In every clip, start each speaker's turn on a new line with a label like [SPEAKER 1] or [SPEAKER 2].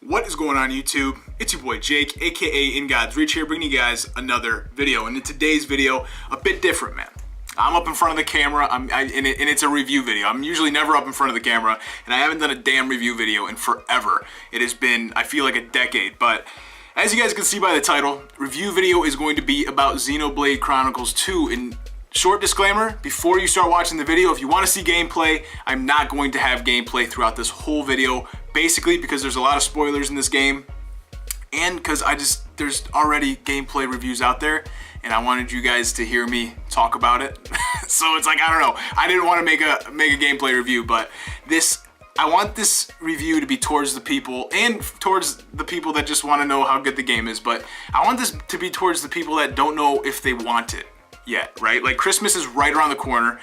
[SPEAKER 1] What is going on YouTube? It's your boy Jake, aka xxInGodsReachxx here, bringing you guys another video. And in today's video, a bit different, man. I'm up in front of the camera, and it's a review video. I'm usually never up in front of the camera, and I haven't done a damn review video in forever. It has been, I feel like, a decade, but as you guys can see by the title, review video is going to be about Xenoblade Chronicles 2. And short disclaimer, before you start watching the video, if you want to see gameplay, I'm not going to have gameplay throughout this whole video, basically because there's a lot of spoilers in this game, and because there's already gameplay reviews out there, and I wanted you guys to hear me talk about it. So it's like, I don't know, I didn't want to make a gameplay review, but I want this review to be towards the people, and towards the people that just want to know how good the game is, but I want this to be towards the people that don't know if they want it yet, right? Like, Christmas is right around the corner.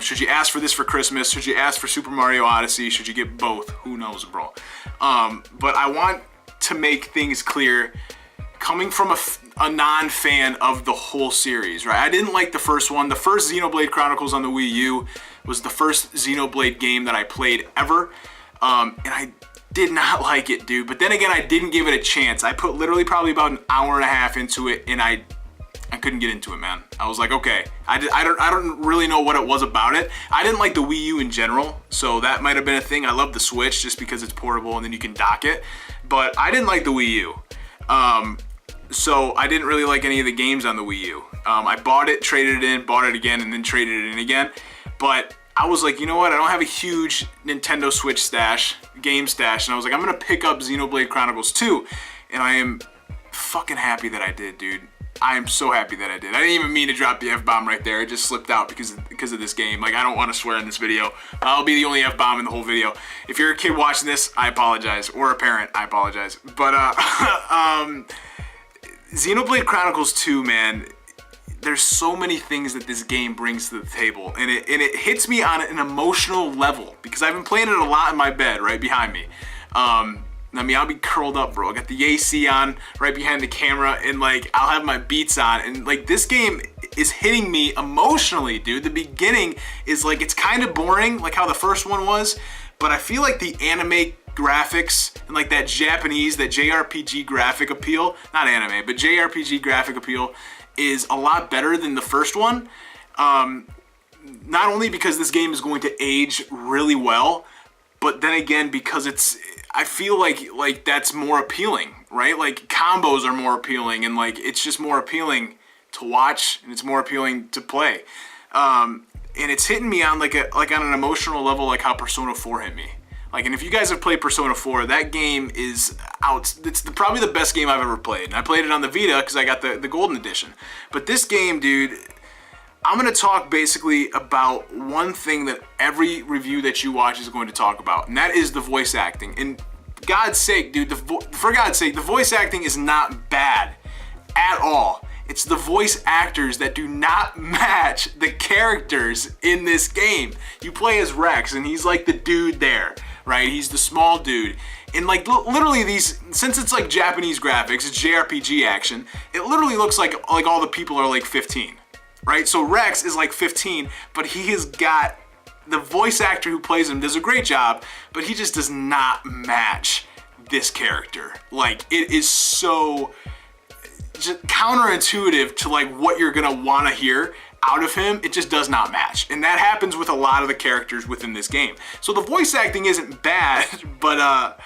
[SPEAKER 1] Should you ask for this for Christmas? Should you ask for Super Mario Odyssey? Should you get both? Who knows, bro? But I want to make things clear, coming from a non-fan of the whole series, right? I didn't like the first one. The first Xenoblade Chronicles on the Wii U was the first Xenoblade game that I played ever, and I did not like it, dude. But then again, I didn't give it a chance. I put literally probably about an hour and a half into it, and I couldn't get into it, man. I was like, okay, I don't really know what it was about it. I didn't like the Wii U in general, so that might have been a thing. I love the Switch just because it's portable and then you can dock it, but I didn't like the Wii U. So I didn't really like any of the games on the Wii U. I bought it, traded it in, bought it again, and then traded it in again. But I was like, you know what? I don't have a huge Nintendo Switch game stash, and I was like, I'm gonna pick up Xenoblade Chronicles 2, and I am fucking happy that I did, dude. I am so happy that I did. I didn't even mean to drop the F-bomb right there. It just slipped out because of this game. Like, I don't want to swear in this video. I'll be the only F-bomb in the whole video. If you're a kid watching this, I apologize. Or a parent, I apologize. But, Xenoblade Chronicles 2, man, there's so many things that this game brings to the table. And it hits me on an emotional level because I've been playing it a lot in my bed right behind me. I mean, I'll be curled up, bro. I got the AC on right behind the camera, and like, I'll have my beats on, and like, this game is hitting me emotionally, dude. The beginning is like, it's kind of boring, like how the first one was, but I feel like the anime graphics and like that Japanese, that JRPG graphic appeal, not anime, but JRPG graphic appeal is a lot better than the first one. Not only because this game is going to age really well, but then again, because I feel like that's more appealing, right? Like, combos are more appealing, and like, it's just more appealing to watch, and it's more appealing to play. And it's hitting me on like on an emotional level, like how Persona 4 hit me. Like, and if you guys have played Persona 4, that game is out. It's probably the best game I've ever played. And I played it on the Vita because I got the Golden Edition. But this game, dude, I'm going to talk basically about one thing that every review that you watch is going to talk about, and that is the voice acting. And God's sake, dude, for God's sake, the voice acting is not bad at all. It's the voice actors that do not match the characters in this game. You play as Rex, and he's like the dude there, right? He's the small dude. And like, literally these, since it's like Japanese graphics, it's JRPG action, it literally looks like all the people are like 15. Right? So Rex is like 15, but he has got, the voice actor who plays him does a great job, but he just does not match this character. Like, it is so just counterintuitive to like what you're gonna want to hear out of him. It just does not match, and that happens with a lot of the characters within this game. So the voice acting isn't bad, but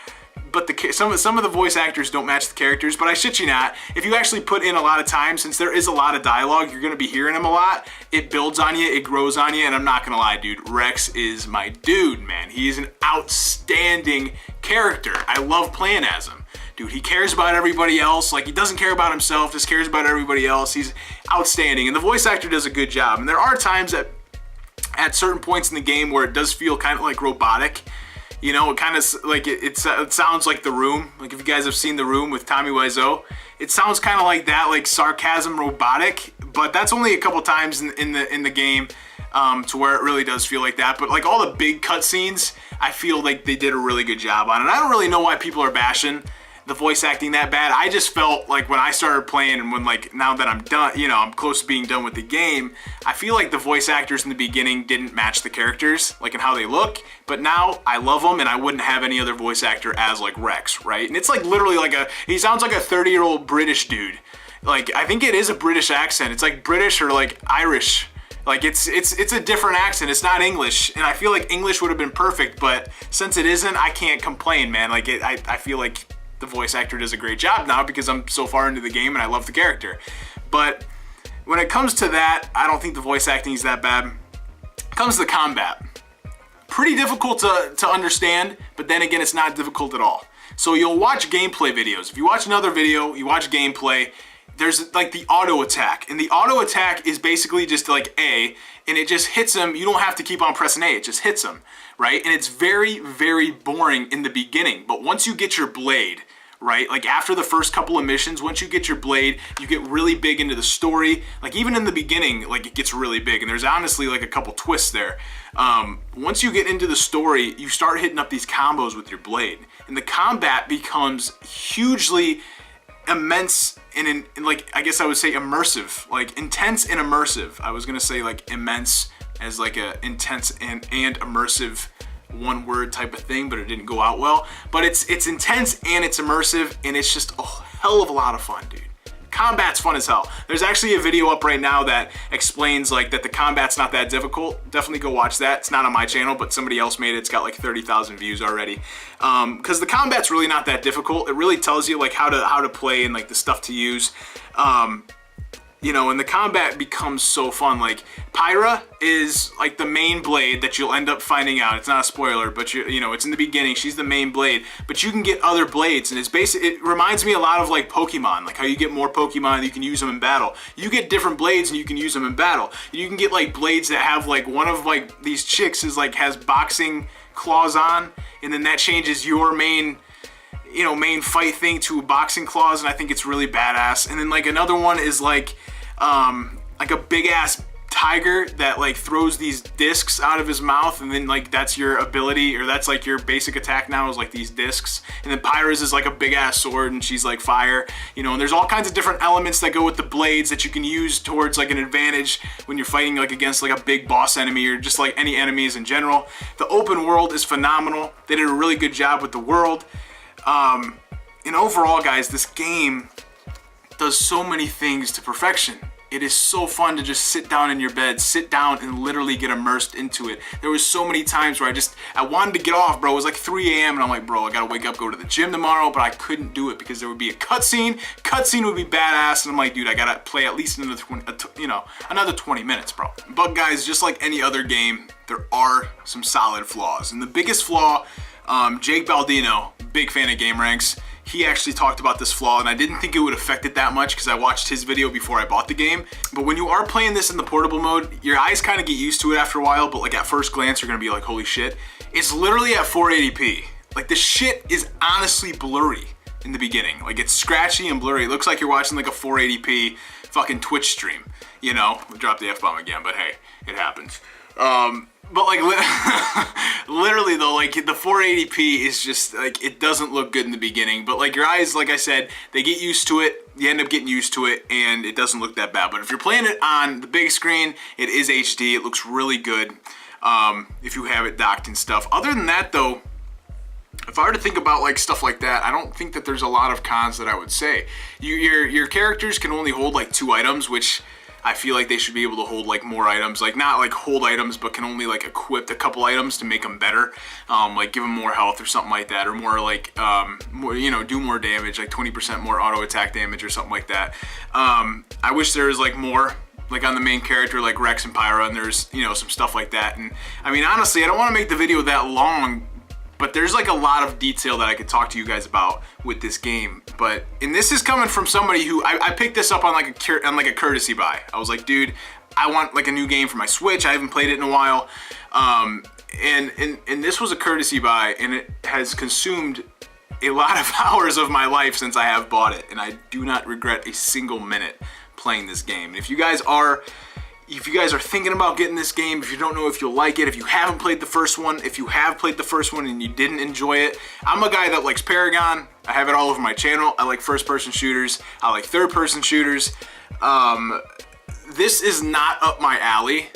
[SPEAKER 1] some of the voice actors don't match the characters. But I shit you not, if you actually put in a lot of time, since there is a lot of dialogue, you're gonna be hearing him a lot. It builds on you, it grows on you, and I'm not gonna lie, dude, Rex is my dude, man. He is an outstanding character. I love playing as him. Dude, he cares about everybody else. Like, he doesn't care about himself, just cares about everybody else. He's outstanding, and the voice actor does a good job. And there are times at certain points in the game where it does feel kind of like robotic. You know, it kind of like it sounds like The Room. Like, if you guys have seen The Room with Tommy Wiseau, it sounds kind of like that, like sarcasm, robotic. But that's only a couple times in the game to where it really does feel like that. But like, all the big cutscenes, I feel like they did a really good job on it. I don't really know why people are bashing the voice acting that bad. I just felt like when I started playing and when like now that I'm done, you know, I'm close to being done with the game, I feel like the voice actors in the beginning didn't match the characters, like in how they look. But now I love them, and I wouldn't have any other voice actor as like Rex, right? And it's like literally like he sounds like a 30-year-old British dude. Like, I think it is a British accent. It's like British or like Irish. Like it's a different accent. It's not English, and I feel like English would have been perfect, but since it isn't, I can't complain, man. Like I feel like the voice actor does a great job now because I'm so far into the game and I love the character. But when it comes to that, I don't think the voice acting is that bad. It comes to the combat. Pretty difficult to understand, but then again, it's not difficult at all. So you'll watch gameplay videos. If you watch another video, you watch gameplay, there's like the auto attack, and the auto attack is basically just like A, and it just hits him. You don't have to keep on pressing A, it just hits him, right? And it's very, very boring in the beginning, but once you get your blade, right, like after the first couple of missions, once you get your blade, you get really big into the story. Like even in the beginning, like it gets really big, and there's honestly like a couple twists there. Once you get into the story, you start hitting up these combos with your blade, and the combat becomes hugely immense and like, I guess I would say immersive, like intense and immersive. I was gonna say like immense as like a intense and immersive one word type of thing, but it didn't go out well. But it's intense and it's immersive, and it's just a hell of a lot of fun, dude. Combat's fun as hell. There's actually a video up right now that explains like that the combat's not that difficult. Definitely go watch that. It's not on my channel, but somebody else made it. It's got like 30,000 views already. Because the combat's really not that difficult. It really tells you like how to play and like the stuff to use. You know, and the combat becomes so fun. Like Pyra is like the main blade that you'll end up finding out. It's not a spoiler, but you know, it's in the beginning. She's the main blade, but you can get other blades, and it reminds me a lot of like Pokemon, like how you get more Pokemon, you can use them in battle. You get different blades and you can use them in battle. You can get like blades that have like one of like these chicks is like has boxing claws on, and then that changes your main fight thing to boxing claws, and I think it's really badass. And then like another one is like a big ass tiger that like throws these discs out of his mouth, and then like that's your ability, or that's like your basic attack now is like these discs. And then Pyra's is like a big ass sword, and she's like fire, you know. And there's all kinds of different elements that go with the blades that you can use towards like an advantage when you're fighting like against like a big boss enemy, or just like any enemies in general. The open world is phenomenal. They did a really good job with the world. And overall, guys, this game does so many things to perfection. It is so fun to just sit down in your bed, sit down and literally get immersed into it. There was so many times where I wanted to get off, bro. It was like 3 a.m. and I'm like, bro, I gotta wake up, go to the gym tomorrow, but I couldn't do it because there would be a cutscene. Cutscene would be badass, and I'm like, dude, I gotta play at least another 20 minutes, bro. But guys, just like any other game, there are some solid flaws. And the biggest flaw, Jake Baldino, big fan of Game Ranks, he actually talked about this flaw, and I didn't think it would affect it that much because I watched his video before I bought the game. But when you are playing this in the portable mode, your eyes kind of get used to it after a while, but like at first glance, you're gonna be like, holy shit. It's literally at 480p. Like this shit is honestly blurry in the beginning. Like it's scratchy and blurry. It looks like you're watching like a 480p fucking Twitch stream. You know, we dropped the F-bomb again, but hey, it happens. But like literally though, like the 480p is just like, it doesn't look good in the beginning, but like your eyes, like I said, they get used to it. You end up getting used to it, and it doesn't look that bad. But if you're playing it on the big screen, it is HD. It looks really good if you have it docked and stuff. Other than that though, if I were to think about like stuff like that, I don't think that there's a lot of cons that I would say. Your characters can only hold like 2 items, which I feel like they should be able to hold like more items, like not like hold items, but can only like equip a couple items to make them better, like give them more health or something like that, or more like more, you know, do more damage, like 20% more auto attack damage or something like that. I wish there was like more like on the main character like Rex and Pyra, and there's, you know, some stuff like that. And I mean, honestly, I don't want to make the video that long, but there's like a lot of detail that I could talk to you guys about with this game. And this is coming from somebody who, I picked this up on like a courtesy buy. I was like, dude, I want like a new game for my Switch. I haven't played it in a while. And this was a courtesy buy, and it has consumed a lot of hours of my life since I have bought it. And I do not regret a single minute playing this game. If you guys are if you guys are thinking about getting this game, if you don't know if you'll like it, if you haven't played the first one, if you have played the first one and you didn't enjoy it, I'm a guy that likes Paragon. I have it all over my channel. I like first-person shooters. I like third-person shooters. This is not up my alley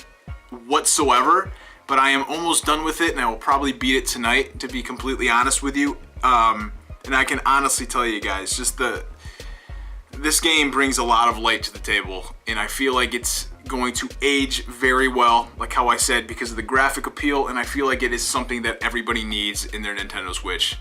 [SPEAKER 1] whatsoever, but I am almost done with it, and I will probably beat it tonight, to be completely honest with you. And I can honestly tell you guys, just this game brings a lot of light to the table, and I feel like it's going to age very well, like how I said, because of the graphic appeal, and I feel like it is something that everybody needs in their Nintendo Switch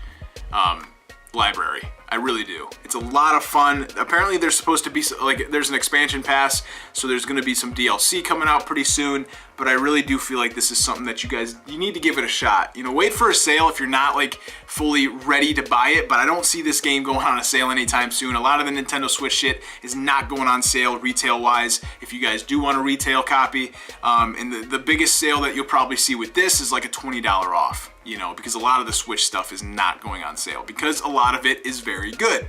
[SPEAKER 1] library. I really do. It's a lot of fun. Apparently there's supposed to be, like, there's an expansion pass, so there's going to be some DLC coming out pretty soon, but I really do feel like this is something that you need to give it a shot. You know, wait for a sale if you're not, like, fully ready to buy it, but I don't see this game going on a sale anytime soon. A lot of the Nintendo Switch shit is not going on sale retail-wise if you guys do want a retail copy, and the biggest sale that you'll probably see with this is like a $20 off. You know, because a lot of the Switch stuff is not going on sale, because a lot of it is very good,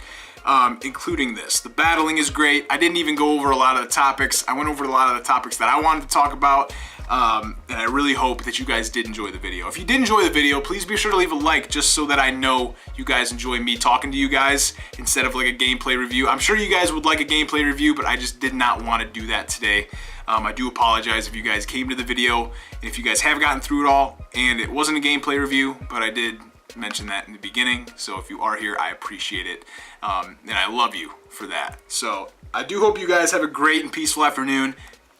[SPEAKER 1] including this. The battling is great. I didn't even go over a lot of the topics. I went over a lot of the topics that I wanted to talk about, and I really hope that you guys did enjoy the video. If you did enjoy the video, please be sure to leave a like, just so that I know you guys enjoy me talking to you guys instead of like a gameplay review. I'm sure you guys would like a gameplay review, but I just did not want to do that today. I do apologize if you guys came to the video, and if you guys have gotten through it all, and it wasn't a gameplay review, but I did mention that in the beginning, so if you are here, I appreciate it, and I love you for that. So I do hope you guys have a great and peaceful afternoon.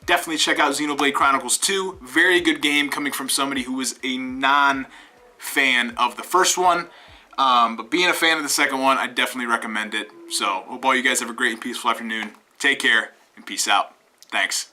[SPEAKER 1] Definitely check out Xenoblade Chronicles 2. Very good game coming from somebody who was a non-fan of the first one, but being a fan of the second one, I definitely recommend it. So hope all you guys have a great and peaceful afternoon. Take care, and peace out. Thanks.